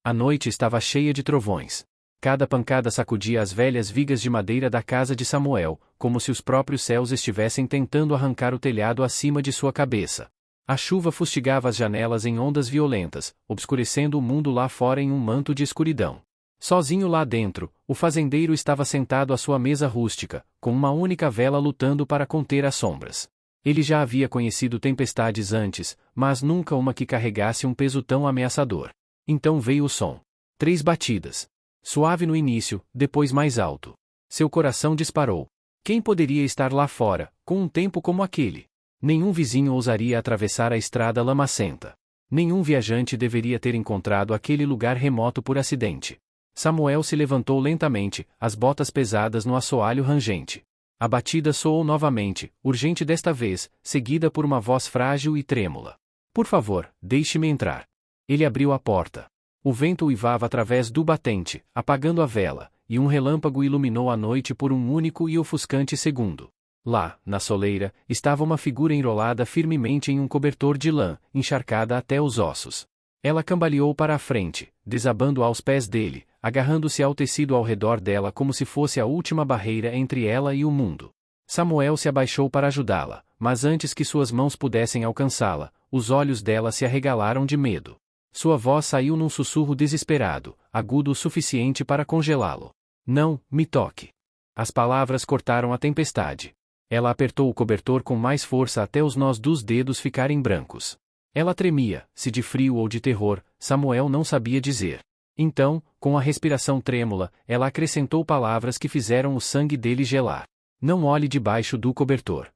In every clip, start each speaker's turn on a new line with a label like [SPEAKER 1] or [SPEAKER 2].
[SPEAKER 1] A noite estava cheia de trovões. Cada pancada sacudia as velhas vigas de madeira da casa de Samuel, como se os próprios céus estivessem tentando arrancar o telhado acima de sua cabeça. A chuva fustigava as janelas em ondas violentas, obscurecendo o mundo lá fora em um manto de escuridão. Sozinho lá dentro, o fazendeiro estava sentado à sua mesa rústica, com uma única vela lutando para conter as sombras. Ele já havia conhecido tempestades antes, mas nunca uma que carregasse um peso tão ameaçador. Então veio o som. 3 batidas. Suave no início, depois mais alto. Seu coração disparou. Quem poderia estar lá fora, com um tempo como aquele? Nenhum vizinho ousaria atravessar a estrada lamacenta. Nenhum viajante deveria ter encontrado aquele lugar remoto por acidente. Samuel se levantou lentamente, as botas pesadas no assoalho rangente. A batida soou novamente, urgente desta vez, seguida por uma voz frágil e trêmula. Por favor, deixe-me entrar. Ele abriu a porta. O vento uivava através do batente, apagando a vela, e um relâmpago iluminou a noite por um único e ofuscante segundo. Lá, na soleira, estava uma figura enrolada firmemente em um cobertor de lã, encharcada até os ossos. Ela cambaleou para a frente, desabando aos pés dele, agarrando-se ao tecido ao redor dela como se fosse a última barreira entre ela e o mundo. Samuel se abaixou para ajudá-la, mas antes que suas mãos pudessem alcançá-la, os olhos dela se arregalaram de medo. Sua voz saiu num sussurro desesperado, agudo o suficiente para congelá-lo. Não, me toque. As palavras cortaram a tempestade. Ela apertou o cobertor com mais força até os nós dos dedos ficarem brancos. Ela tremia, se de frio ou de terror, Samuel não sabia dizer. Então, com a respiração trêmula, ela acrescentou palavras que fizeram o sangue dele gelar. Não olhe debaixo do cobertor.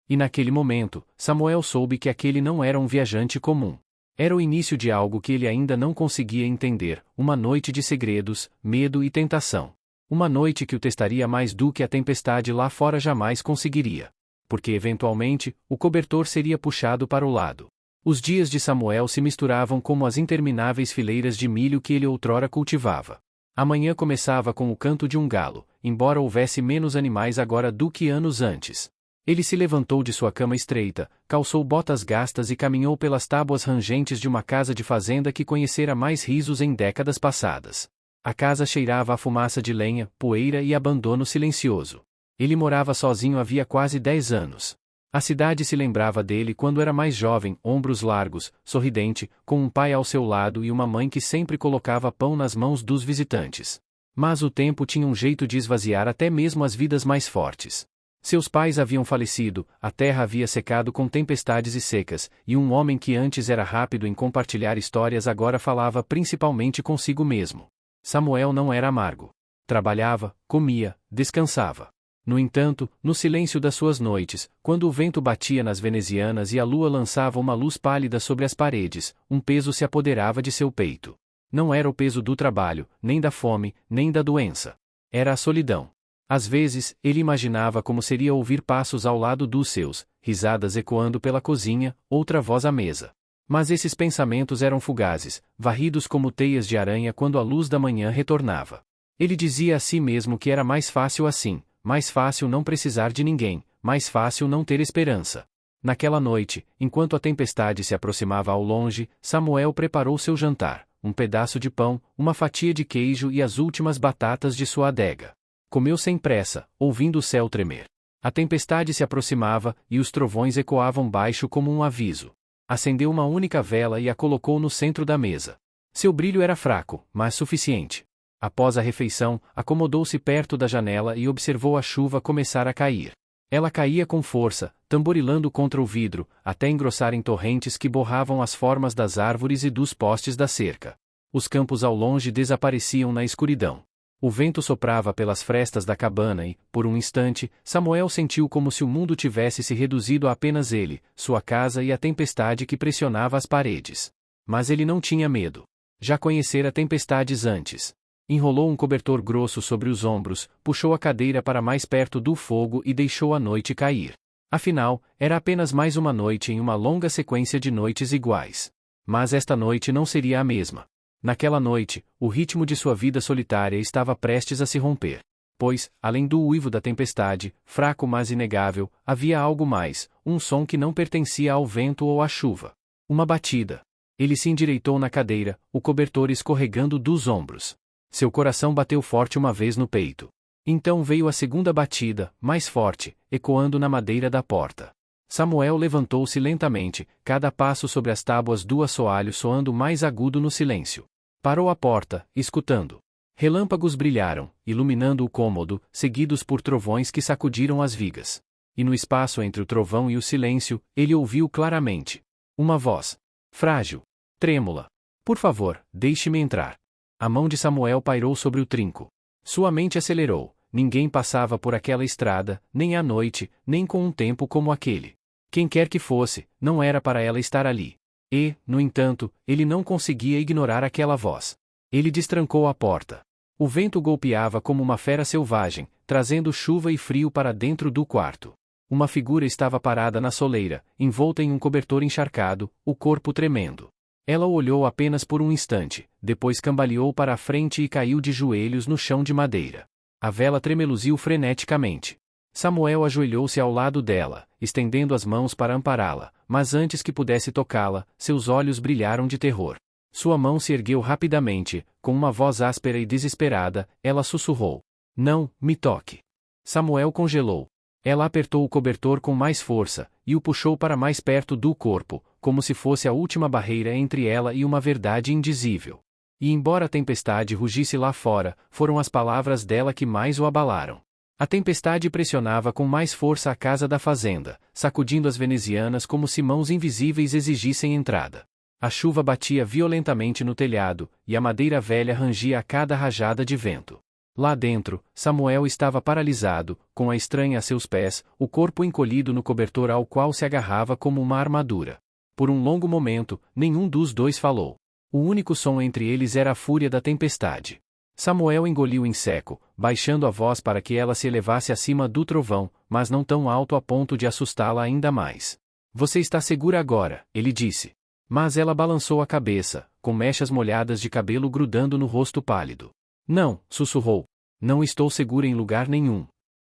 [SPEAKER 1] E naquele momento, Samuel soube que aquele não era um viajante comum. Era o início de algo que ele ainda não conseguia entender, uma noite de segredos, medo e tentação. Uma noite que o testaria mais do que a tempestade lá fora jamais conseguiria. Porque eventualmente, o cobertor seria puxado para o lado. Os dias de Samuel se misturavam como as intermináveis fileiras de milho que ele outrora cultivava. A manhã começava com o canto de um galo, embora houvesse menos animais agora do que anos antes. Ele se levantou de sua cama estreita, calçou botas gastas e caminhou pelas tábuas rangentes de uma casa de fazenda que conhecera mais risos em décadas passadas. A casa cheirava a fumaça de lenha, poeira e abandono silencioso. Ele morava sozinho havia quase 10 anos. A cidade se lembrava dele quando era mais jovem, ombros largos, sorridente, com um pai ao seu lado e uma mãe que sempre colocava pão nas mãos dos visitantes. Mas o tempo tinha um jeito de esvaziar até mesmo as vidas mais fortes. Seus pais haviam falecido, a terra havia secado com tempestades e secas, e um homem que antes era rápido em compartilhar histórias agora falava principalmente consigo mesmo. Samuel não era amargo. Trabalhava, comia, descansava. No entanto, no silêncio das suas noites, quando o vento batia nas venezianas e a lua lançava uma luz pálida sobre as paredes, um peso se apoderava de seu peito. Não era o peso do trabalho, nem da fome, nem da doença. Era a solidão. Às vezes, ele imaginava como seria ouvir passos ao lado dos seus, risadas ecoando pela cozinha, outra voz à mesa. Mas esses pensamentos eram fugazes, varridos como teias de aranha quando a luz da manhã retornava. Ele dizia a si mesmo que era mais fácil assim, mais fácil não precisar de ninguém, mais fácil não ter esperança. Naquela noite, enquanto a tempestade se aproximava ao longe, Samuel preparou seu jantar, um pedaço de pão, uma fatia de queijo e as últimas batatas de sua adega. Comeu sem pressa, ouvindo o céu tremer. A tempestade se aproximava, e os trovões ecoavam baixo como um aviso. Acendeu uma única vela e a colocou no centro da mesa. Seu brilho era fraco, mas suficiente. Após a refeição, acomodou-se perto da janela e observou a chuva começar a cair. Ela caía com força, tamborilando contra o vidro, até engrossar em torrentes que borravam as formas das árvores e dos postes da cerca. Os campos ao longe desapareciam na escuridão. O vento soprava pelas frestas da cabana e, por um instante, Samuel sentiu como se o mundo tivesse se reduzido a apenas ele, sua casa e a tempestade que pressionava as paredes. Mas ele não tinha medo. Já conhecera tempestades antes. Enrolou um cobertor grosso sobre os ombros, puxou a cadeira para mais perto do fogo e deixou a noite cair. Afinal, era apenas mais uma noite em uma longa sequência de noites iguais. Mas esta noite não seria a mesma. Naquela noite, o ritmo de sua vida solitária estava prestes a se romper. Pois, além do uivo da tempestade, fraco mas inegável, havia algo mais, um som que não pertencia ao vento ou à chuva. Uma batida. Ele se endireitou na cadeira, o cobertor escorregando dos ombros. Seu coração bateu forte uma vez no peito. Então veio a segunda batida, mais forte, ecoando na madeira da porta. Samuel levantou-se lentamente, cada passo sobre as tábuas do assoalho soando mais agudo no silêncio. Parou à porta, escutando. Relâmpagos brilharam, iluminando o cômodo, seguidos por trovões que sacudiram as vigas. E no espaço entre o trovão e o silêncio, ele ouviu claramente uma voz. Frágil. Trêmula. Por favor, deixe-me entrar. A mão de Samuel pairou sobre o trinco. Sua mente acelerou. Ninguém passava por aquela estrada, nem à noite, nem com um tempo como aquele. Quem quer que fosse, não era para ela estar ali. E, no entanto, ele não conseguia ignorar aquela voz. Ele destrancou a porta. O vento golpeava como uma fera selvagem, trazendo chuva e frio para dentro do quarto. Uma figura estava parada na soleira, envolta em um cobertor encharcado, o corpo tremendo. Ela o olhou apenas por um instante, depois cambaleou para a frente e caiu de joelhos no chão de madeira. A vela tremeluziu freneticamente. Samuel ajoelhou-se ao lado dela, estendendo as mãos para ampará-la, mas antes que pudesse tocá-la, seus olhos brilharam de terror. Sua mão se ergueu rapidamente, com uma voz áspera e desesperada, ela sussurrou. Não, me toque. Samuel congelou. Ela apertou o cobertor com mais força, e o puxou para mais perto do corpo, como se fosse a última barreira entre ela e uma verdade indizível. E embora a tempestade rugisse lá fora, foram as palavras dela que mais o abalaram. A tempestade pressionava com mais força a casa da fazenda, sacudindo as venezianas como se mãos invisíveis exigissem entrada. A chuva batia violentamente no telhado, e a madeira velha rangia a cada rajada de vento. Lá dentro, Samuel estava paralisado, com a estranha a seus pés, o corpo encolhido no cobertor ao qual se agarrava como uma armadura. Por um longo momento, nenhum dos dois falou. O único som entre eles era a fúria da tempestade. Samuel engoliu em seco, baixando a voz para que ela se elevasse acima do trovão, mas não tão alto a ponto de assustá-la ainda mais. Você está segura agora, ele disse. Mas ela balançou a cabeça, com mechas molhadas de cabelo grudando no rosto pálido. Não, sussurrou. Não estou segura em lugar nenhum.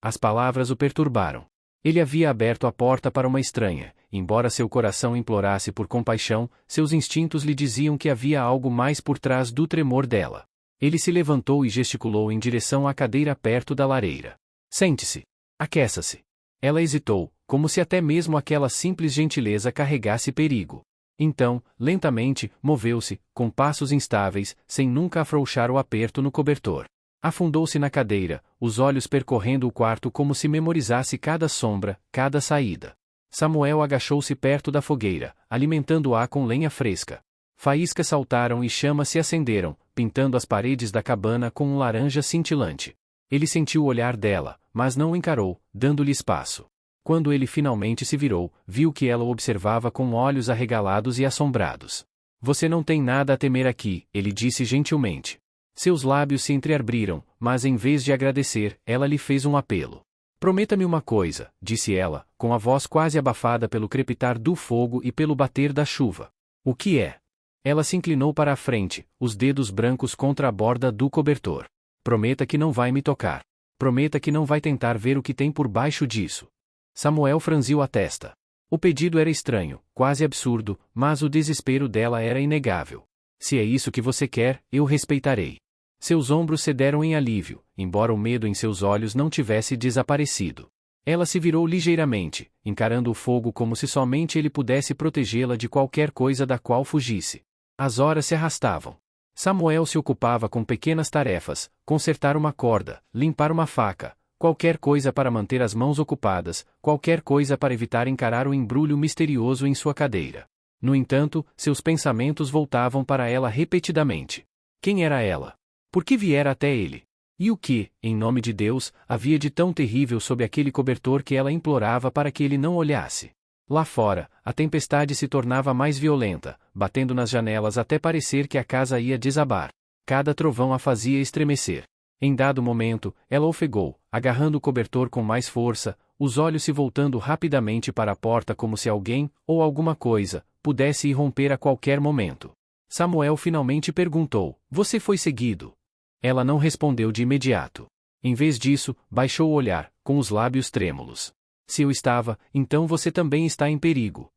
[SPEAKER 1] As palavras o perturbaram. Ele havia aberto a porta para uma estranha, embora seu coração implorasse por compaixão, seus instintos lhe diziam que havia algo mais por trás do tremor dela. Ele se levantou e gesticulou em direção à cadeira perto da lareira. Sente-se. Aqueça-se. Ela hesitou, como se até mesmo aquela simples gentileza carregasse perigo. Então, lentamente, moveu-se, com passos instáveis, sem nunca afrouxar o aperto no cobertor. Afundou-se na cadeira, os olhos percorrendo o quarto como se memorizasse cada sombra, cada saída. Samuel agachou-se perto da fogueira, alimentando-a com lenha fresca. Faíscas saltaram e chamas se acenderam, pintando as paredes da cabana com um laranja cintilante. Ele sentiu o olhar dela, mas não o encarou, dando-lhe espaço. Quando ele finalmente se virou, viu que ela o observava com olhos arregalados e assombrados. Você não tem nada a temer aqui, ele disse gentilmente. Seus lábios se entreabriram, mas em vez de agradecer, ela lhe fez um apelo. Prometa-me uma coisa, disse ela, com a voz quase abafada pelo crepitar do fogo e pelo bater da chuva. O que é? Ela se inclinou para a frente, os dedos brancos contra a borda do cobertor. Prometa que não vai me tocar. Prometa que não vai tentar ver o que tem por baixo disso. Samuel franziu a testa. O pedido era estranho, quase absurdo, mas o desespero dela era inegável. Se é isso que você quer, eu respeitarei. Seus ombros cederam em alívio, embora o medo em seus olhos não tivesse desaparecido. Ela se virou ligeiramente, encarando o fogo como se somente ele pudesse protegê-la de qualquer coisa da qual fugisse. As horas se arrastavam. Samuel se ocupava com pequenas tarefas, consertar uma corda, limpar uma faca, qualquer coisa para manter as mãos ocupadas, qualquer coisa para evitar encarar o embrulho misterioso em sua cadeira. No entanto, seus pensamentos voltavam para ela repetidamente. Quem era ela? Por que viera até ele? E o que, em nome de Deus, havia de tão terrível sob aquele cobertor que ela implorava para que ele não olhasse? Lá fora, a tempestade se tornava mais violenta, batendo nas janelas até parecer que a casa ia desabar. Cada trovão a fazia estremecer. Em dado momento, ela ofegou, agarrando o cobertor com mais força, os olhos se voltando rapidamente para a porta como se alguém, ou alguma coisa, pudesse irromper a qualquer momento. Samuel finalmente perguntou: Você foi seguido? Ela não respondeu de imediato. Em vez disso, baixou o olhar, com os lábios trêmulos. Se eu estava, então você também está em perigo.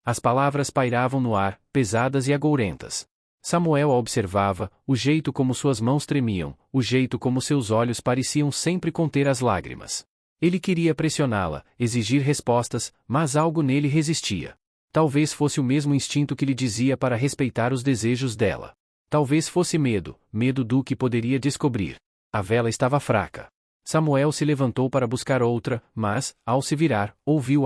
[SPEAKER 1] As palavras pairavam no ar, pesadas e agourentas. Samuel a observava, o jeito como suas mãos tremiam, o jeito como seus olhos pareciam sempre conter as lágrimas. Ele queria pressioná-la, exigir respostas, mas algo nele resistia. Talvez fosse o mesmo instinto que lhe dizia para respeitar os desejos dela. Talvez fosse medo, medo do que poderia descobrir. A vela estava fraca. Samuel se levantou para buscar outra, mas, ao se virar, ouviu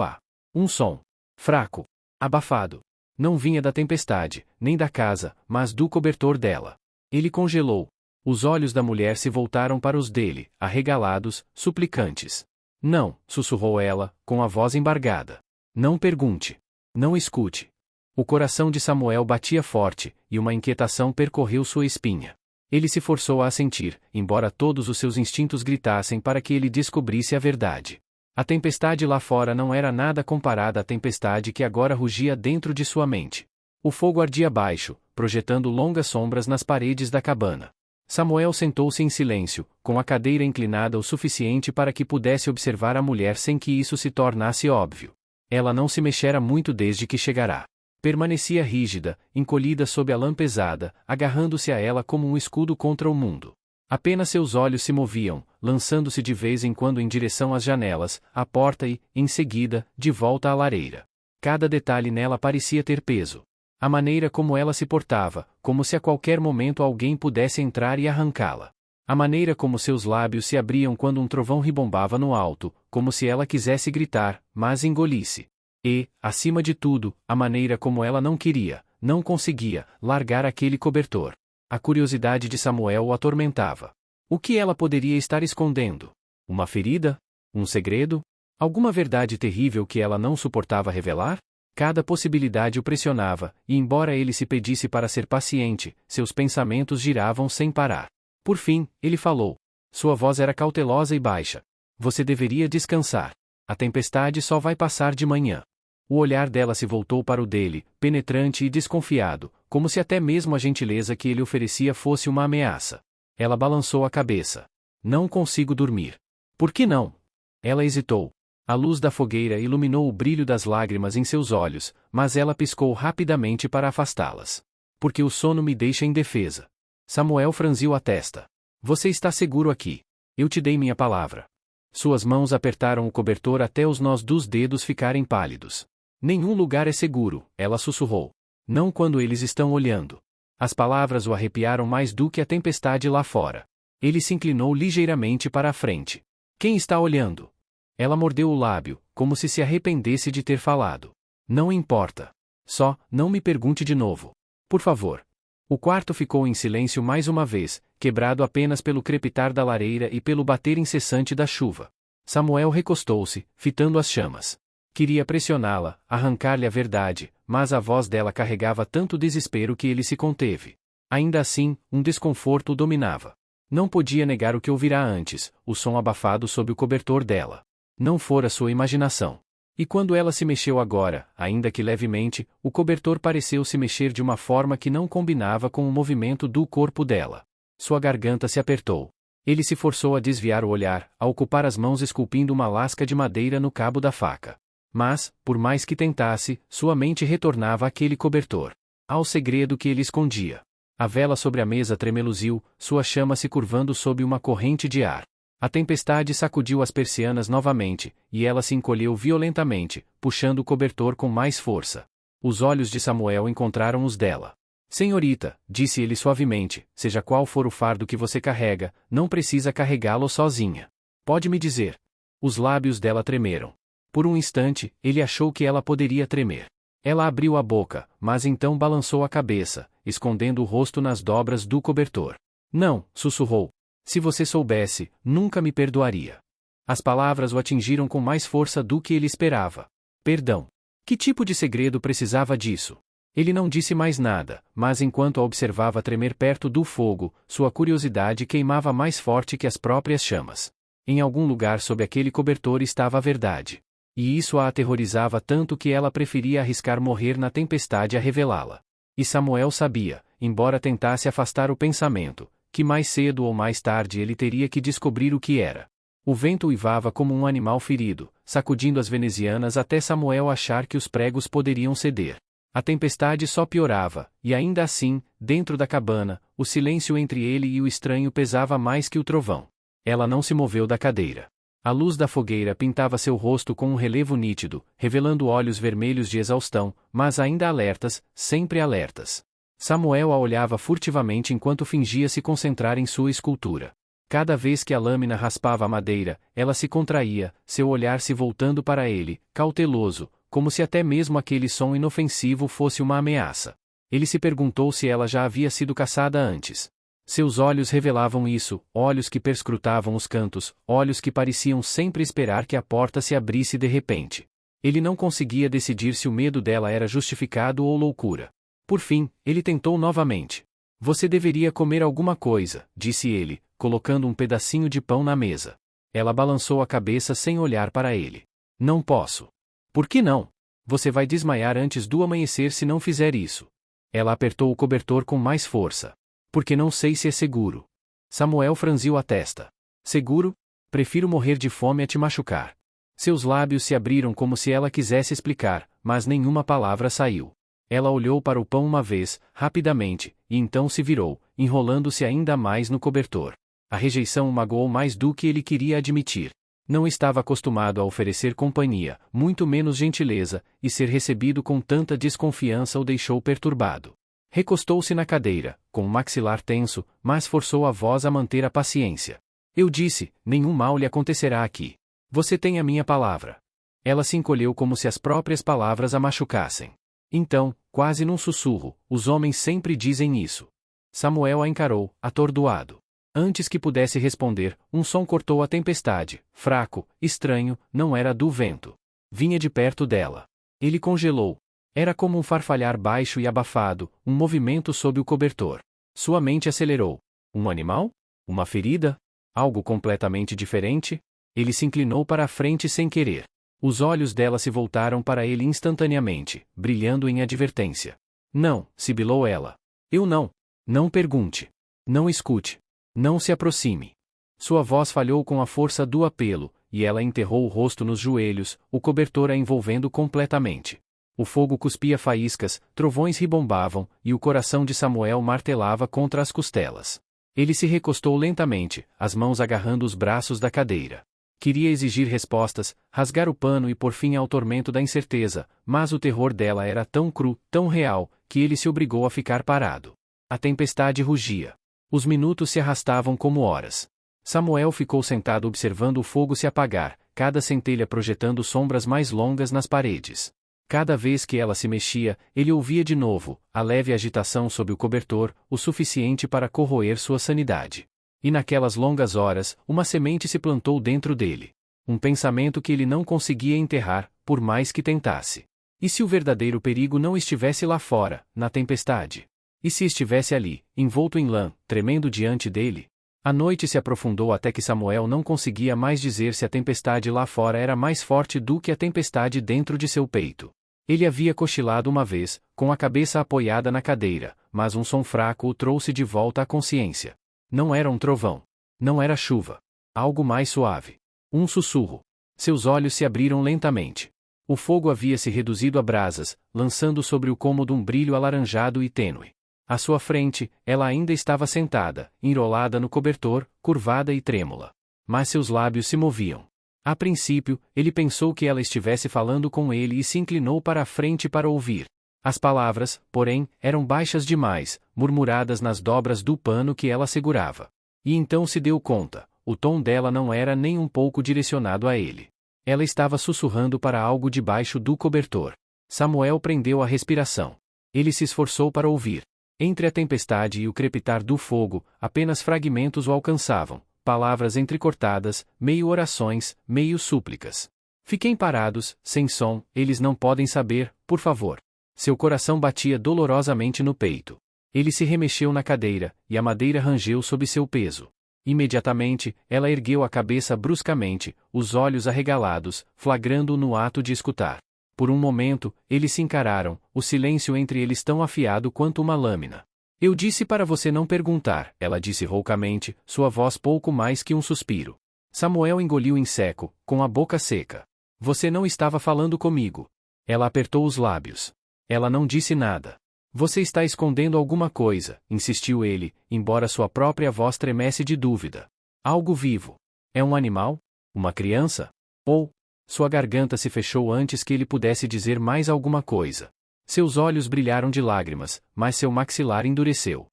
[SPEAKER 1] um som fraco, abafado. Não vinha da tempestade, nem da casa, mas do cobertor dela. Ele congelou. Os olhos da mulher se voltaram para os dele, arregalados, suplicantes. Não, sussurrou ela, com a voz embargada. Não pergunte. Não escute. O coração de Samuel batia forte, e uma inquietação percorreu sua espinha. Ele se forçou a assentir, embora todos os seus instintos gritassem para que ele descobrisse a verdade. A tempestade lá fora não era nada comparada à tempestade que agora rugia dentro de sua mente. O fogo ardia baixo, projetando longas sombras nas paredes da cabana. Samuel sentou-se em silêncio, com a cadeira inclinada o suficiente para que pudesse observar a mulher sem que isso se tornasse óbvio. Ela não se mexera muito desde que chegara. Permanecia rígida, encolhida sob a lã pesada, agarrando-se a ela como um escudo contra o mundo. Apenas seus olhos se moviam, lançando-se de vez em quando em direção às janelas, à porta e, em seguida, de volta à lareira. Cada detalhe nela parecia ter peso. A maneira como ela se portava, como se a qualquer momento alguém pudesse entrar e arrancá-la. A maneira como seus lábios se abriam quando um trovão ribombava no alto, como se ela quisesse gritar, mas engolisse. E, acima de tudo, a maneira como ela não queria, não conseguia, largar aquele cobertor. A curiosidade de Samuel o atormentava. O que ela poderia estar escondendo? Uma ferida? Um segredo? Alguma verdade terrível que ela não suportava revelar? Cada possibilidade o pressionava, e embora ele se pedisse para ser paciente, seus pensamentos giravam sem parar. Por fim, ele falou. Sua voz era cautelosa e baixa. Você deveria descansar. A tempestade só vai passar de manhã. O olhar dela se voltou para o dele, penetrante e desconfiado, como se até mesmo a gentileza que ele oferecia fosse uma ameaça. Ela balançou a cabeça. Não consigo dormir. Por que não? Ela hesitou. A luz da fogueira iluminou o brilho das lágrimas em seus olhos, mas ela piscou rapidamente para afastá-las. Porque o sono me deixa indefesa. Samuel franziu a testa. Você está seguro aqui. Eu te dei minha palavra. Suas mãos apertaram o cobertor até os nós dos dedos ficarem pálidos. Nenhum lugar é seguro, ela sussurrou. Não quando eles estão olhando. As palavras o arrepiaram mais do que a tempestade lá fora. Ele se inclinou ligeiramente para a frente. Quem está olhando? Ela mordeu o lábio, como se arrependesse de ter falado. Não importa. Só, não me pergunte de novo. Por favor. O quarto ficou em silêncio mais uma vez, quebrado apenas pelo crepitar da lareira e pelo bater incessante da chuva. Samuel recostou-se, fitando as chamas. Queria pressioná-la, arrancar-lhe a verdade, mas a voz dela carregava tanto desespero que ele se conteve. Ainda assim, um desconforto o dominava. Não podia negar o que ouvira antes, o som abafado sob o cobertor dela. Não fora sua imaginação. E quando ela se mexeu agora, ainda que levemente, o cobertor pareceu se mexer de uma forma que não combinava com o movimento do corpo dela. Sua garganta se apertou. Ele se forçou a desviar o olhar, a ocupar as mãos esculpindo uma lasca de madeira no cabo da faca. Mas, por mais que tentasse, sua mente retornava àquele cobertor. Ao segredo que ele escondia. A vela sobre a mesa tremeluziu, sua chama se curvando sob uma corrente de ar. A tempestade sacudiu as persianas novamente, e ela se encolheu violentamente, puxando o cobertor com mais força. Os olhos de Samuel encontraram os dela. Senhorita, disse ele suavemente, seja qual for o fardo que você carrega, não precisa carregá-lo sozinha. Pode me dizer. Os lábios dela tremeram. Por um instante, ele achou que ela poderia tremer. Ela abriu a boca, mas então balançou a cabeça, escondendo o rosto nas dobras do cobertor. Não, sussurrou. Se você soubesse, nunca me perdoaria. As palavras o atingiram com mais força do que ele esperava. Perdão. Que tipo de segredo precisava disso? Ele não disse mais nada, mas enquanto a observava tremer perto do fogo, sua curiosidade queimava mais forte que as próprias chamas. Em algum lugar sob aquele cobertor estava a verdade. E isso a aterrorizava tanto que ela preferia arriscar morrer na tempestade a revelá-la. E Samuel sabia, embora tentasse afastar o pensamento, que mais cedo ou mais tarde ele teria que descobrir o que era. O vento uivava como um animal ferido, sacudindo as venezianas até Samuel achar que os pregos poderiam ceder. A tempestade só piorava, e ainda assim, dentro da cabana, o silêncio entre ele e o estranho pesava mais que o trovão. Ela não se moveu da cadeira. A luz da fogueira pintava seu rosto com um relevo nítido, revelando olhos vermelhos de exaustão, mas ainda alertas, sempre alertas. Samuel a olhava furtivamente enquanto fingia se concentrar em sua escultura. Cada vez que a lâmina raspava a madeira, ela se contraía, seu olhar se voltando para ele, cauteloso, como se até mesmo aquele som inofensivo fosse uma ameaça. Ele se perguntou se ela já havia sido caçada antes. Seus olhos revelavam isso, olhos que perscrutavam os cantos, olhos que pareciam sempre esperar que a porta se abrisse de repente. Ele não conseguia decidir se o medo dela era justificado ou loucura. Por fim, ele tentou novamente. Você deveria comer alguma coisa, disse ele, colocando um pedacinho de pão na mesa. Ela balançou a cabeça sem olhar para ele. Não posso. Por que não? Você vai desmaiar antes do amanhecer se não fizer isso. Ela apertou o cobertor com mais força. Porque não sei se é seguro. Samuel franziu a testa. Seguro? Prefiro morrer de fome a te machucar. Seus lábios se abriram como se ela quisesse explicar, mas nenhuma palavra saiu. Ela olhou para o pão uma vez, rapidamente, e então se virou, enrolando-se ainda mais no cobertor. A rejeição o magoou mais do que ele queria admitir. Não estava acostumado a oferecer companhia, muito menos gentileza, e ser recebido com tanta desconfiança o deixou perturbado. Recostou-se na cadeira, com o maxilar tenso, mas forçou a voz a manter a paciência. Eu disse, nenhum mal lhe acontecerá aqui. Você tem a minha palavra. Ela se encolheu como se as próprias palavras a machucassem. Então, quase num sussurro, os homens sempre dizem isso. Samuel a encarou, atordoado. Antes que pudesse responder, um som cortou a tempestade, fraco, estranho, não era do vento. Vinha de perto dela. Ele congelou. Era como um farfalhar baixo e abafado, um movimento sob o cobertor. Sua mente acelerou. Um animal? Uma ferida? Algo completamente diferente? Ele se inclinou para a frente sem querer. Os olhos dela se voltaram para ele instantaneamente, brilhando em advertência. Não, sibilou ela. Eu não. Não pergunte. Não escute. Não se aproxime. Sua voz falhou com a força do apelo, e ela enterrou o rosto nos joelhos, o cobertor a envolvendo completamente. O fogo cuspia faíscas, trovões ribombavam, e o coração de Samuel martelava contra as costelas. Ele se recostou lentamente, as mãos agarrando os braços da cadeira. Queria exigir respostas, rasgar o pano e pôr fim ao tormento da incerteza, mas o terror dela era tão cru, tão real, que ele se obrigou a ficar parado. A tempestade rugia. Os minutos se arrastavam como horas. Samuel ficou sentado observando o fogo se apagar, cada centelha projetando sombras mais longas nas paredes. Cada vez que ela se mexia, ele ouvia de novo, a leve agitação sob o cobertor, o suficiente para corroer sua sanidade. E naquelas longas horas, uma semente se plantou dentro dele. Um pensamento que ele não conseguia enterrar, por mais que tentasse. E se o verdadeiro perigo não estivesse lá fora, na tempestade? E se estivesse ali, envolto em lã, tremendo diante dele? A noite se aprofundou até que Samuel não conseguia mais dizer se a tempestade lá fora era mais forte do que a tempestade dentro de seu peito. Ele havia cochilado uma vez, com a cabeça apoiada na cadeira, mas um som fraco o trouxe de volta à consciência. Não era um trovão. Não era chuva. Algo mais suave. Um sussurro. Seus olhos se abriram lentamente. O fogo havia se reduzido a brasas, lançando sobre o cômodo um brilho alaranjado e tênue. À sua frente, ela ainda estava sentada, enrolada no cobertor, curvada e trêmula. Mas seus lábios se moviam. A princípio, ele pensou que ela estivesse falando com ele e se inclinou para a frente para ouvir. As palavras, porém, eram baixas demais, murmuradas nas dobras do pano que ela segurava. E então se deu conta, o tom dela não era nem um pouco direcionado a ele. Ela estava sussurrando para algo debaixo do cobertor. Samuel prendeu a respiração. Ele se esforçou para ouvir. Entre a tempestade e o crepitar do fogo, apenas fragmentos o alcançavam, palavras entrecortadas, meio orações, meio súplicas. Fiquem parados, sem som, eles não podem saber, por favor. Seu coração batia dolorosamente no peito. Ele se remexeu na cadeira, e a madeira rangeu sob seu peso. Imediatamente, ela ergueu a cabeça bruscamente, os olhos arregalados, flagrando-o no ato de escutar. Por um momento, eles se encararam, o silêncio entre eles tão afiado quanto uma lâmina. Eu disse para você não perguntar, ela disse roucamente, sua voz pouco mais que um suspiro. Samuel engoliu em seco, com a boca seca. Você não estava falando comigo. Ela apertou os lábios. Ela não disse nada. Você está escondendo alguma coisa, insistiu ele, embora sua própria voz tremesse de dúvida. Algo vivo. É um animal? Uma criança? Ou... Sua garganta se fechou antes que ele pudesse dizer mais alguma coisa. Seus olhos brilharam de lágrimas, mas seu maxilar endureceu.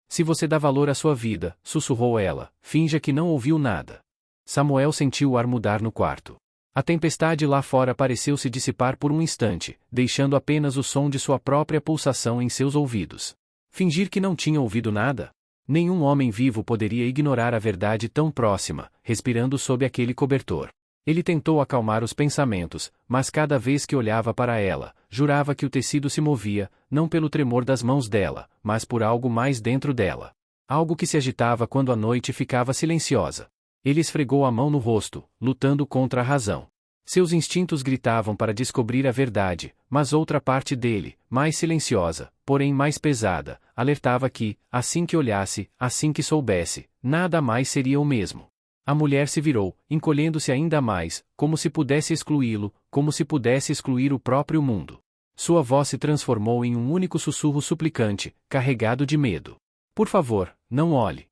[SPEAKER 1] Se você dá valor à sua vida, sussurrou ela, finja que não ouviu nada. Samuel sentiu o ar mudar no quarto. A tempestade lá fora pareceu se dissipar por um instante, deixando apenas o som de sua própria pulsação em seus ouvidos. Fingir que não tinha ouvido nada? Nenhum homem vivo poderia ignorar a verdade tão próxima, respirando sob aquele cobertor. Ele tentou acalmar os pensamentos, mas cada vez que olhava para ela, jurava que o tecido se movia, não pelo tremor das mãos dela, mas por algo mais dentro dela. Algo que se agitava quando a noite ficava silenciosa. Ele esfregou a mão no rosto, lutando contra a razão. Seus instintos gritavam para descobrir a verdade, mas outra parte dele, mais silenciosa, porém mais pesada, alertava que, assim que olhasse, assim que soubesse, nada mais seria o mesmo. A mulher se virou, encolhendo-se ainda mais, como se pudesse excluí-lo, como se pudesse excluir o próprio mundo. Sua voz se transformou em um único sussurro suplicante, carregado de medo. Por favor, não olhe.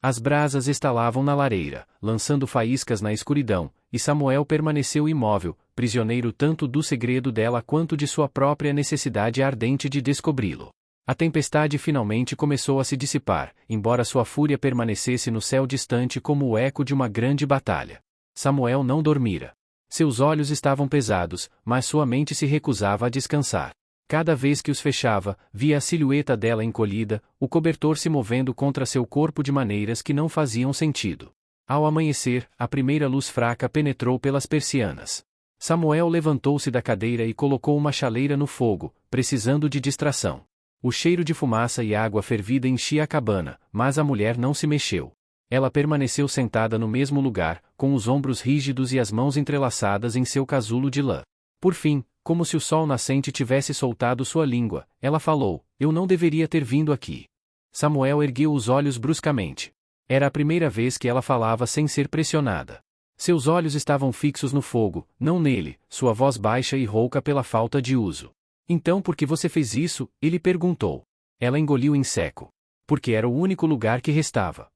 [SPEAKER 1] As brasas estalavam na lareira, lançando faíscas na escuridão, e Samuel permaneceu imóvel, prisioneiro tanto do segredo dela quanto de sua própria necessidade ardente de descobri-lo. A tempestade finalmente começou a se dissipar, embora sua fúria permanecesse no céu distante como o eco de uma grande batalha. Samuel não dormira. Seus olhos estavam pesados, mas sua mente se recusava a descansar. Cada vez que os fechava, via a silhueta dela encolhida, o cobertor se movendo contra seu corpo de maneiras que não faziam sentido. Ao amanhecer, a primeira luz fraca penetrou pelas persianas. Samuel levantou-se da cadeira e colocou uma chaleira no fogo, precisando de distração. O cheiro de fumaça e água fervida enchia a cabana, mas a mulher não se mexeu. Ela permaneceu sentada no mesmo lugar, com os ombros rígidos e as mãos entrelaçadas em seu casulo de lã. Por fim, como se o sol nascente tivesse soltado sua língua, ela falou: eu não deveria ter vindo aqui. Samuel ergueu os olhos bruscamente. Era a primeira vez que ela falava sem ser pressionada. Seus olhos estavam fixos no fogo, não nele, sua voz baixa e rouca pela falta de uso. Então por que você fez isso? Ele perguntou. Ela engoliu em seco. Porque era o único lugar que restava.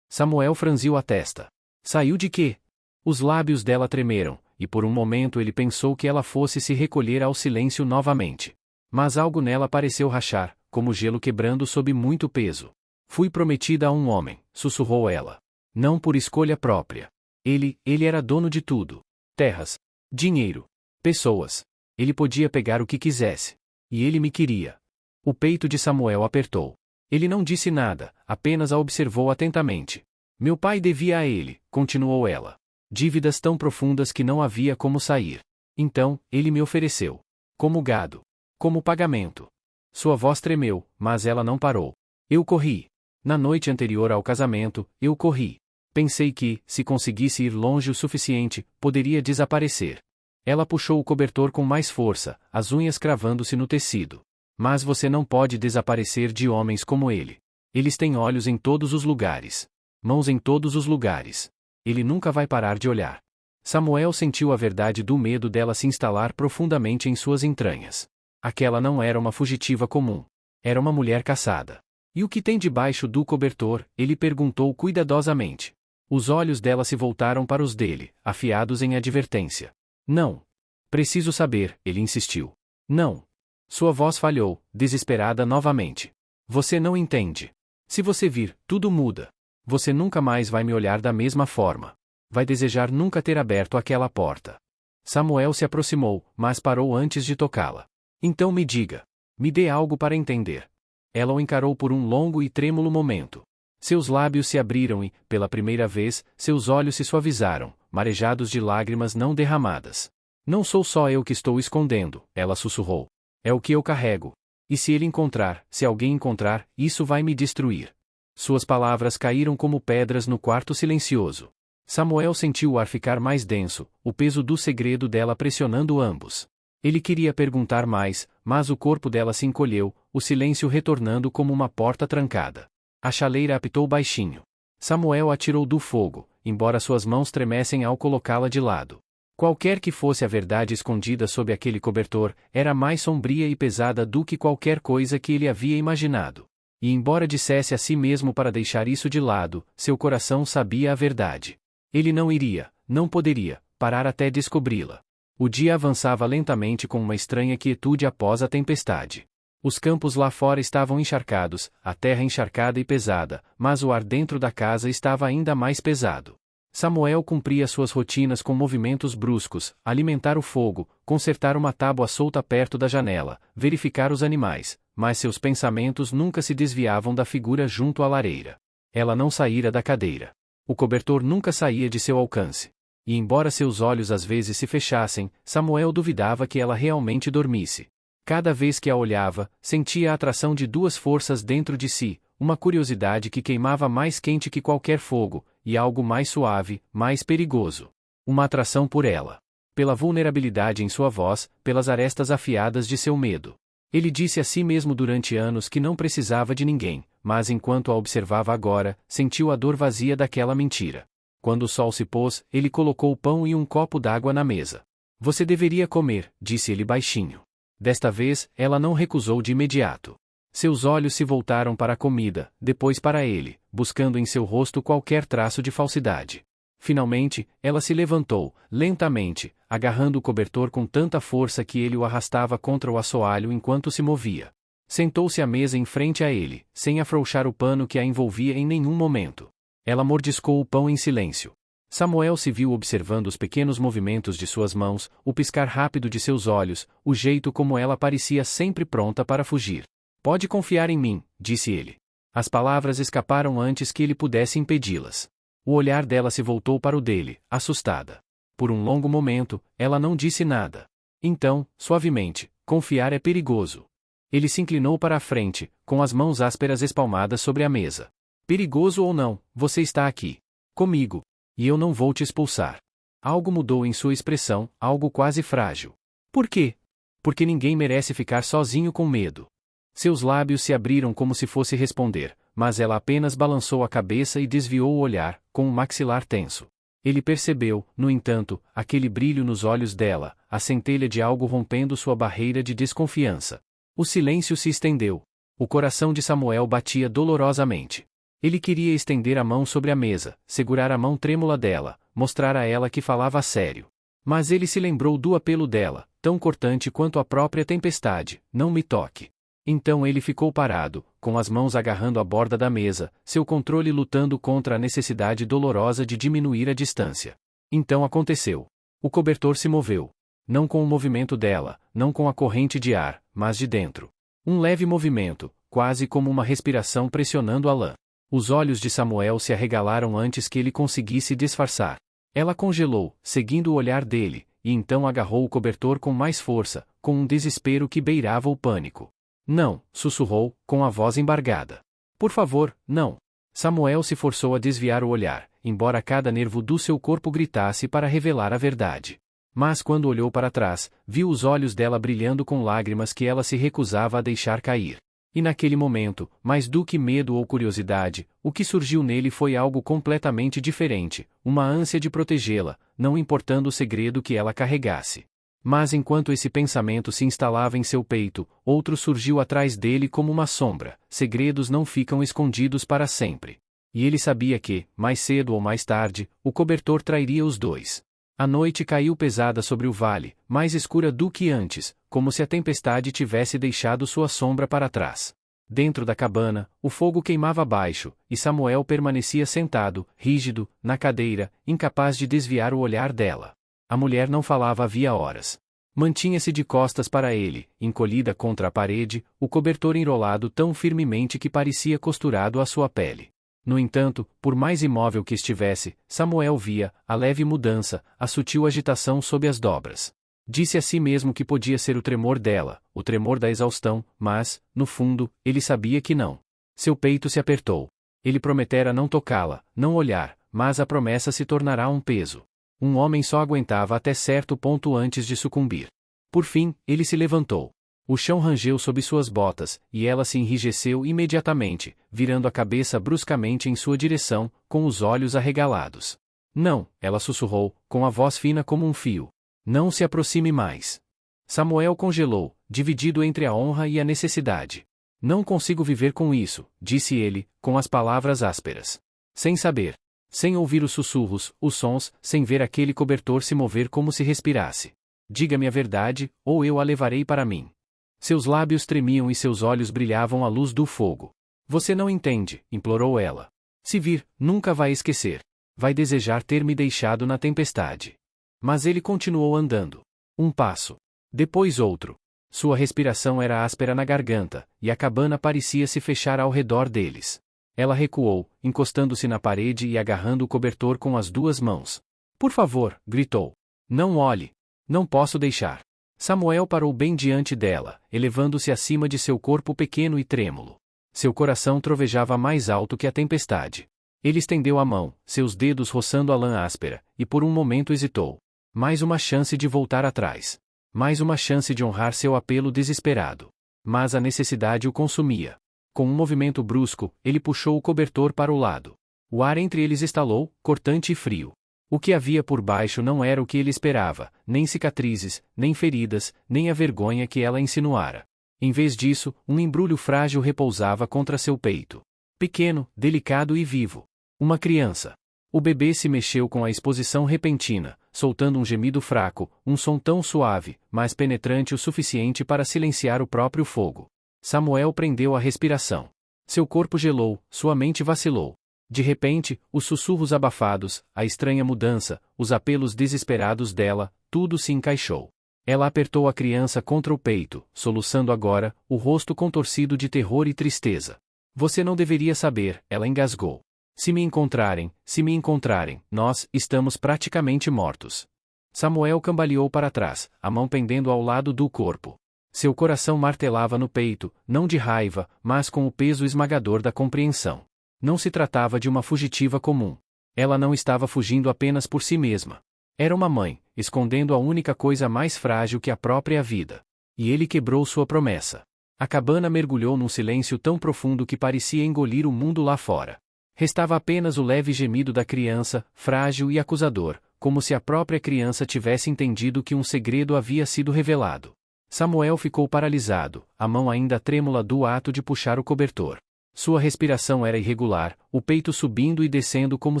[SPEAKER 1] Samuel franziu a testa. Saiu de quê? Os lábios dela tremeram, e por um momento ele pensou que ela fosse se recolher ao silêncio novamente. Mas algo nela pareceu rachar, como gelo quebrando sob muito peso. Fui prometida a um homem, sussurrou ela. Não por escolha própria. Ele era dono de tudo. Terras, dinheiro, pessoas. Ele podia pegar o que quisesse. E ele me queria. O peito de Samuel apertou. Ele não disse nada, apenas a observou atentamente. Meu pai devia a ele, continuou ela. Dívidas tão profundas que não havia como sair. Então, ele me ofereceu. Como gado. Como pagamento. Sua voz tremeu, mas ela não parou. Eu corri. Na noite anterior ao casamento, eu corri. Pensei que, se conseguisse ir longe o suficiente, poderia desaparecer. Ela puxou o cobertor com mais força, as unhas cravando-se no tecido. Mas você não pode desaparecer de homens como ele. Eles têm olhos em todos os lugares. Mãos em todos os lugares. Ele nunca vai parar de olhar. Samuel sentiu a verdade do medo dela se instalar profundamente em suas entranhas. Aquela não era uma fugitiva comum. Era uma mulher caçada. E o que tem debaixo do cobertor? Ele perguntou cuidadosamente. Os olhos dela se voltaram para os dele, afiados em advertência. Não. Preciso saber, ele insistiu. Não. Sua voz falhou, desesperada novamente. Você não entende. Se você vir, tudo muda. Você nunca mais vai me olhar da mesma forma. Vai desejar nunca ter aberto aquela porta. Samuel se aproximou, mas parou antes de tocá-la. Então me diga. Me dê algo para entender. Ela o encarou por um longo e trêmulo momento. Seus lábios se abriram e, pela primeira vez, seus olhos se suavizaram, marejados de lágrimas não derramadas. Não sou só eu que estou escondendo, ela sussurrou. É o que eu carrego. E se ele encontrar, se alguém encontrar, isso vai me destruir. Suas palavras caíram como pedras no quarto silencioso. Samuel sentiu o ar ficar mais denso, o peso do segredo dela pressionando ambos. Ele queria perguntar mais, mas o corpo dela se encolheu, o silêncio retornando como uma porta trancada. A chaleira apitou baixinho. Samuel atirou do fogo, embora suas mãos tremessem ao colocá-la de lado. Qualquer que fosse a verdade escondida sob aquele cobertor, era mais sombria e pesada do que qualquer coisa que ele havia imaginado. E embora dissesse a si mesmo para deixar isso de lado, seu coração sabia a verdade. Ele não iria, não poderia, parar até descobri-la. O dia avançava lentamente com uma estranha quietude após a tempestade. Os campos lá fora estavam encharcados, a terra encharcada e pesada, mas o ar dentro da casa estava ainda mais pesado. Samuel cumpria suas rotinas com movimentos bruscos, alimentar o fogo, consertar uma tábua solta perto da janela, verificar os animais, mas seus pensamentos nunca se desviavam da figura junto à lareira. Ela não saíra da cadeira. O cobertor nunca saía de seu alcance. E embora seus olhos às vezes se fechassem, Samuel duvidava que ela realmente dormisse. Cada vez que a olhava, sentia a atração de duas forças dentro de si, uma curiosidade que queimava mais quente que qualquer fogo, e algo mais suave, mais perigoso. Uma atração por ela. Pela vulnerabilidade em sua voz, pelas arestas afiadas de seu medo. Ele disse a si mesmo durante anos que não precisava de ninguém, mas enquanto a observava agora, sentiu a dor vazia daquela mentira. Quando o sol se pôs, ele colocou o pão e um copo d'água na mesa. Você deveria comer, disse ele baixinho. Desta vez, ela não recusou de imediato. Seus olhos se voltaram para a comida, depois para ele, buscando em seu rosto qualquer traço de falsidade. Finalmente, ela se levantou, lentamente, agarrando o cobertor com tanta força que ele o arrastava contra o assoalho enquanto se movia. Sentou-se à mesa em frente a ele, sem afrouxar o pano que a envolvia em nenhum momento. Ela mordiscou o pão em silêncio. Samuel se viu observando os pequenos movimentos de suas mãos, o piscar rápido de seus olhos, o jeito como ela parecia sempre pronta para fugir. Pode confiar em mim, disse ele. As palavras escaparam antes que ele pudesse impedi-las. O olhar dela se voltou para o dele, assustada. Por um longo momento, ela não disse nada. Então, suavemente, confiar é perigoso. Ele se inclinou para a frente, com as mãos ásperas espalmadas sobre a mesa. Perigoso ou não, você está aqui. Comigo. E eu não vou te expulsar. Algo mudou em sua expressão, algo quase frágil. Por quê? Porque ninguém merece ficar sozinho com medo. Seus lábios se abriram como se fosse responder, mas ela apenas balançou a cabeça e desviou o olhar, com o maxilar tenso. Ele percebeu, no entanto, aquele brilho nos olhos dela, a centelha de algo rompendo sua barreira de desconfiança. O silêncio se estendeu. O coração de Samuel batia dolorosamente. Ele queria estender a mão sobre a mesa, segurar a mão trêmula dela, mostrar a ela que falava a sério. Mas ele se lembrou do apelo dela, tão cortante quanto a própria tempestade: não me toque. Então ele ficou parado, com as mãos agarrando a borda da mesa, seu controle lutando contra a necessidade dolorosa de diminuir a distância. Então aconteceu. O cobertor se moveu. Não com o movimento dela, não com a corrente de ar, mas de dentro. Um leve movimento, quase como uma respiração pressionando a lã. Os olhos de Samuel se arregalaram antes que ele conseguisse disfarçar. Ela congelou, seguindo o olhar dele, e então agarrou o cobertor com mais força, com um desespero que beirava o pânico. Não, sussurrou, com a voz embargada. Por favor, não. Samuel se forçou a desviar o olhar, embora cada nervo do seu corpo gritasse para revelar a verdade. Mas quando olhou para trás, viu os olhos dela brilhando com lágrimas que ela se recusava a deixar cair. E naquele momento, mais do que medo ou curiosidade, o que surgiu nele foi algo completamente diferente, uma ânsia de protegê-la, não importando o segredo que ela carregasse. Mas enquanto esse pensamento se instalava em seu peito, outro surgiu atrás dele como uma sombra: segredos não ficam escondidos para sempre. E ele sabia que, mais cedo ou mais tarde, o cobertor trairia os dois. A noite caiu pesada sobre o vale, mais escura do que antes, como se a tempestade tivesse deixado sua sombra para trás. Dentro da cabana, o fogo queimava abaixo, e Samuel permanecia sentado, rígido, na cadeira, incapaz de desviar o olhar dela. A mulher não falava havia horas. Mantinha-se de costas para ele, encolhida contra a parede, o cobertor enrolado tão firmemente que parecia costurado à sua pele. No entanto, por mais imóvel que estivesse, Samuel via a leve mudança, a sutil agitação sob as dobras. Disse a si mesmo que podia ser o tremor dela, o tremor da exaustão, mas, no fundo, ele sabia que não. Seu peito se apertou. Ele prometera não tocá-la, não olhar, mas a promessa se tornará um peso. Um homem só aguentava até certo ponto antes de sucumbir. Por fim, ele se levantou. O chão rangeu sob suas botas, e ela se enrijeceu imediatamente, virando a cabeça bruscamente em sua direção, com os olhos arregalados. Não, ela sussurrou, com a voz fina como um fio. Não se aproxime mais. Samuel congelou, dividido entre a honra e a necessidade. Não consigo viver com isso, disse ele, com as palavras ásperas. Sem saber. Sem ouvir os sussurros, os sons, sem ver aquele cobertor se mover como se respirasse. Diga-me a verdade, ou eu a levarei para mim. Seus lábios tremiam e seus olhos brilhavam à luz do fogo. Você não entende, implorou ela. Se vir, nunca vai esquecer. Vai desejar ter me deixado na tempestade. Mas ele continuou andando. Um passo. Depois outro. Sua respiração era áspera na garganta, e a cabana parecia se fechar ao redor deles. Ela recuou, encostando-se na parede e agarrando o cobertor com as duas mãos. Por favor, gritou. Não olhe. Não posso deixar. Samuel parou bem diante dela, elevando-se acima de seu corpo pequeno e trêmulo. Seu coração trovejava mais alto que a tempestade. Ele estendeu a mão, seus dedos roçando a lã áspera, e por um momento hesitou. Mais uma chance de voltar atrás. Mais uma chance de honrar seu apelo desesperado. Mas a necessidade o consumia. Com um movimento brusco, ele puxou o cobertor para o lado. O ar entre eles estalou, cortante e frio. O que havia por baixo não era o que ele esperava, nem cicatrizes, nem feridas, nem a vergonha que ela insinuara. Em vez disso, um embrulho frágil repousava contra seu peito. Pequeno, delicado e vivo. Uma criança. O bebê se mexeu com a exposição repentina, soltando um gemido fraco, um som tão suave, mas penetrante o suficiente para silenciar o próprio fogo. Samuel prendeu a respiração. Seu corpo gelou, sua mente vacilou. De repente, os sussurros abafados, a estranha mudança, os apelos desesperados dela, tudo se encaixou. Ela apertou a criança contra o peito, soluçando agora, o rosto contorcido de terror e tristeza. Você não deveria saber, ela engasgou. Se me encontrarem, nós estamos praticamente mortos. Samuel cambaleou para trás, a mão pendendo ao lado do corpo. Seu coração martelava no peito, não de raiva, mas com o peso esmagador da compreensão. Não se tratava de uma fugitiva comum. Ela não estava fugindo apenas por si mesma. Era uma mãe, escondendo a única coisa mais frágil que a própria vida. E ele quebrou sua promessa. A cabana mergulhou num silêncio tão profundo que parecia engolir o mundo lá fora. Restava apenas o leve gemido da criança, frágil e acusador, como se a própria criança tivesse entendido que um segredo havia sido revelado. Samuel ficou paralisado, a mão ainda trêmula do ato de puxar o cobertor. Sua respiração era irregular, o peito subindo e descendo como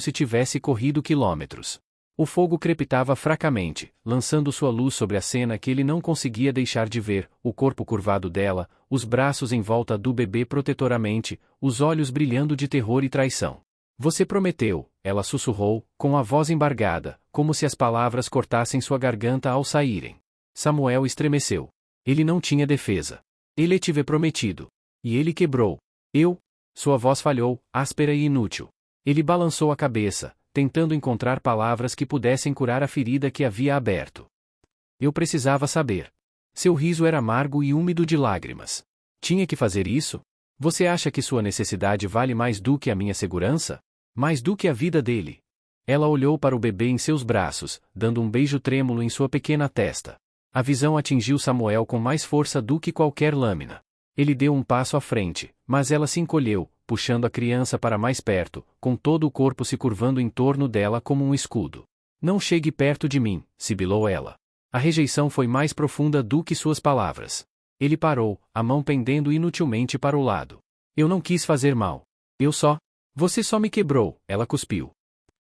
[SPEAKER 1] se tivesse corrido quilômetros. O fogo crepitava fracamente, lançando sua luz sobre a cena que ele não conseguia deixar de ver, o corpo curvado dela, os braços em volta do bebê protetoramente, os olhos brilhando de terror e traição. Você prometeu, ela sussurrou, com a voz embargada, como se as palavras cortassem sua garganta ao saírem. Samuel estremeceu. Ele não tinha defesa. Ele tive prometido. E ele quebrou. Sua voz falhou, áspera e inútil. Ele balançou a cabeça, tentando encontrar palavras que pudessem curar a ferida que havia aberto. Eu precisava saber. Seu riso era amargo e úmido de lágrimas. Tinha que fazer isso? Você acha que sua necessidade vale mais do que a minha segurança? Mais do que a vida dele? Ela olhou para o bebê em seus braços, dando um beijo trêmulo em sua pequena testa. A visão atingiu Samuel com mais força do que qualquer lâmina. Ele deu um passo à frente, mas ela se encolheu, puxando a criança para mais perto, com todo o corpo se curvando em torno dela como um escudo. Não chegue perto de mim, sibilou ela. A rejeição foi mais profunda do que suas palavras. Ele parou, a mão pendendo inutilmente para o lado. Eu não quis fazer mal. Você só me quebrou, ela cuspiu.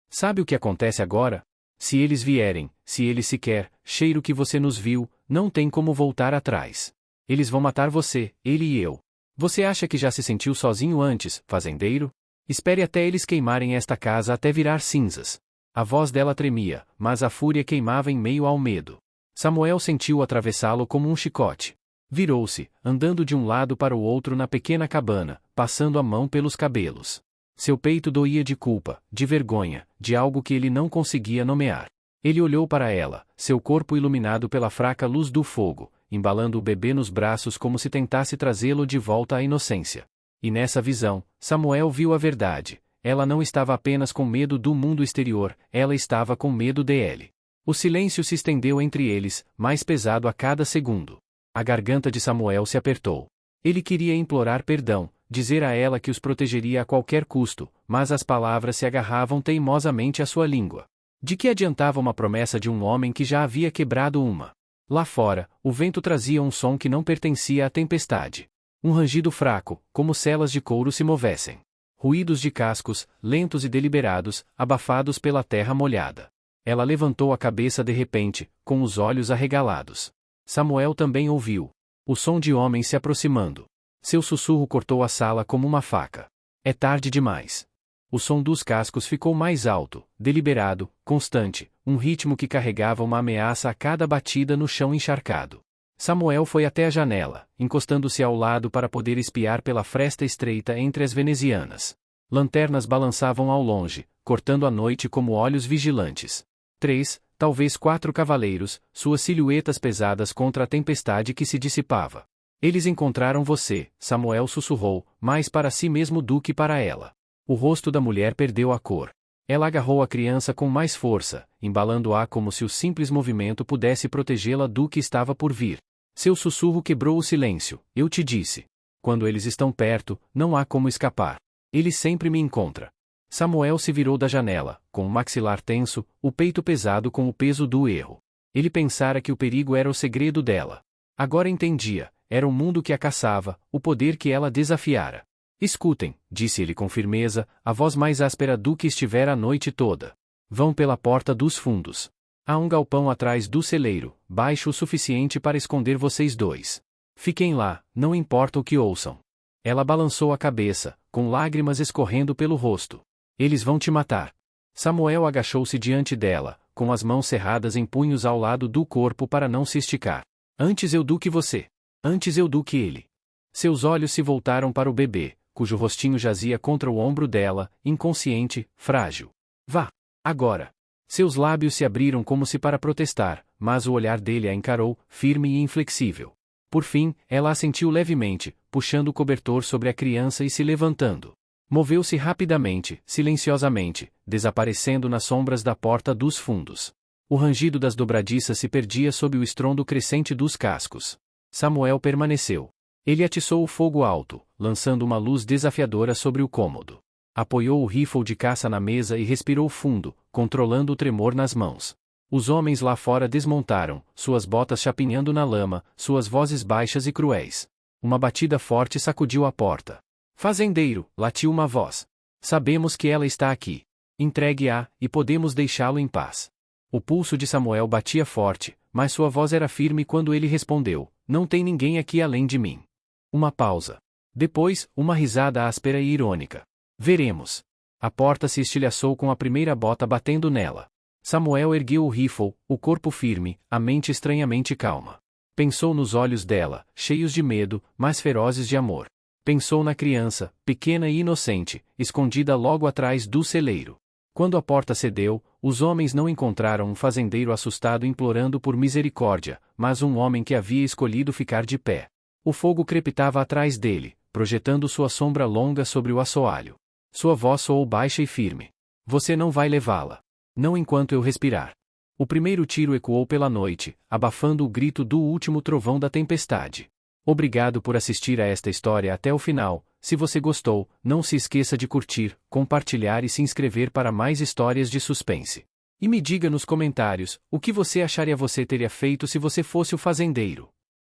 [SPEAKER 1] Sabe o que acontece agora? Se eles vierem, se eles sequer, cheiro que você nos viu, não tem como voltar atrás. Eles vão matar você, ele e eu. Você acha que já se sentiu sozinho antes, fazendeiro? Espere até eles queimarem esta casa até virar cinzas. A voz dela tremia, mas a fúria queimava em meio ao medo. Samuel sentiu atravessá-lo como um chicote. Virou-se, andando de um lado para o outro na pequena cabana, passando a mão pelos cabelos. Seu peito doía de culpa, de vergonha, de algo que ele não conseguia nomear. Ele olhou para ela, seu corpo iluminado pela fraca luz do fogo, embalando o bebê nos braços como se tentasse trazê-lo de volta à inocência. E nessa visão, Samuel viu a verdade. Ela não estava apenas com medo do mundo exterior, ela estava com medo dele. O silêncio se estendeu entre eles, mais pesado a cada segundo. A garganta de Samuel se apertou. Ele queria implorar perdão, dizer a ela que os protegeria a qualquer custo, mas as palavras se agarravam teimosamente à sua língua. De que adiantava uma promessa de um homem que já havia quebrado uma? Lá fora, o vento trazia um som que não pertencia à tempestade. Um rangido fraco, como celas de couro se movessem. Ruídos de cascos, lentos e deliberados, abafados pela terra molhada. Ela levantou a cabeça de repente, com os olhos arregalados. Samuel também ouviu. O som de homens se aproximando. Seu sussurro cortou a sala como uma faca. É tarde demais. O som dos cascos ficou mais alto, deliberado, constante, um ritmo que carregava uma ameaça a cada batida no chão encharcado. Samuel foi até a janela, encostando-se ao lado para poder espiar pela fresta estreita entre as venezianas. Lanternas balançavam ao longe, cortando a noite como olhos vigilantes. 3, talvez 4 cavaleiros, suas silhuetas pesadas contra a tempestade que se dissipava. Eles encontraram você, Samuel sussurrou, mais para si mesmo do que para ela. O rosto da mulher perdeu a cor. Ela agarrou a criança com mais força, embalando-a como se o simples movimento pudesse protegê-la do que estava por vir. Seu sussurro quebrou o silêncio. Eu te disse. Quando eles estão perto, não há como escapar. Ele sempre me encontra. Samuel se virou da janela, com o maxilar tenso, o peito pesado com o peso do erro. Ele pensara que o perigo era o segredo dela. Agora entendia, era o mundo que a caçava, o poder que ela desafiara. Escutem, disse ele com firmeza, a voz mais áspera do que estivera a noite toda. Vão pela porta dos fundos. Há um galpão atrás do celeiro, baixo o suficiente para esconder vocês dois. Fiquem lá, não importa o que ouçam. Ela balançou a cabeça, com lágrimas escorrendo pelo rosto. Eles vão te matar. Samuel agachou-se diante dela, com as mãos cerradas em punhos ao lado do corpo para não se esticar. Antes eu do que você. Antes eu do que ele. Seus olhos se voltaram para o bebê, cujo rostinho jazia contra o ombro dela, inconsciente, frágil. Vá. Agora. Seus lábios se abriram como se para protestar, mas o olhar dele a encarou, firme e inflexível. Por fim, ela assentiu levemente, puxando o cobertor sobre a criança e se levantando. Moveu-se rapidamente, silenciosamente, desaparecendo nas sombras da porta dos fundos. O rangido das dobradiças se perdia sob o estrondo crescente dos cascos. Samuel permaneceu. Ele atiçou o fogo alto, lançando uma luz desafiadora sobre o cômodo. Apoiou o rifle de caça na mesa e respirou fundo, controlando o tremor nas mãos. Os homens lá fora desmontaram, suas botas chapinhando na lama, suas vozes baixas e cruéis. Uma batida forte sacudiu a porta. Fazendeiro, latiu uma voz. Sabemos que ela está aqui. Entregue-a, e podemos deixá-lo em paz. O pulso de Samuel batia forte, mas sua voz era firme quando ele respondeu: não tem ninguém aqui além de mim. Uma pausa. Depois, uma risada áspera e irônica. Veremos. A porta se estilhaçou com a primeira bota batendo nela. Samuel ergueu o rifle, o corpo firme, a mente estranhamente calma. Pensou nos olhos dela, cheios de medo, mas ferozes de amor. Pensou na criança, pequena e inocente, escondida logo atrás do celeiro. Quando a porta cedeu, os homens não encontraram um fazendeiro assustado implorando por misericórdia, mas um homem que havia escolhido ficar de pé. O fogo crepitava atrás dele, projetando sua sombra longa sobre o assoalho. Sua voz soou baixa e firme. Você não vai levá-la. Não enquanto eu respirar. O primeiro tiro ecoou pela noite, abafando o grito do último trovão da tempestade. Obrigado por assistir a esta história até o final. Se você gostou, não se esqueça de curtir, compartilhar e se inscrever para mais histórias de suspense. E me diga nos comentários, o que você acharia você teria feito se você fosse o fazendeiro.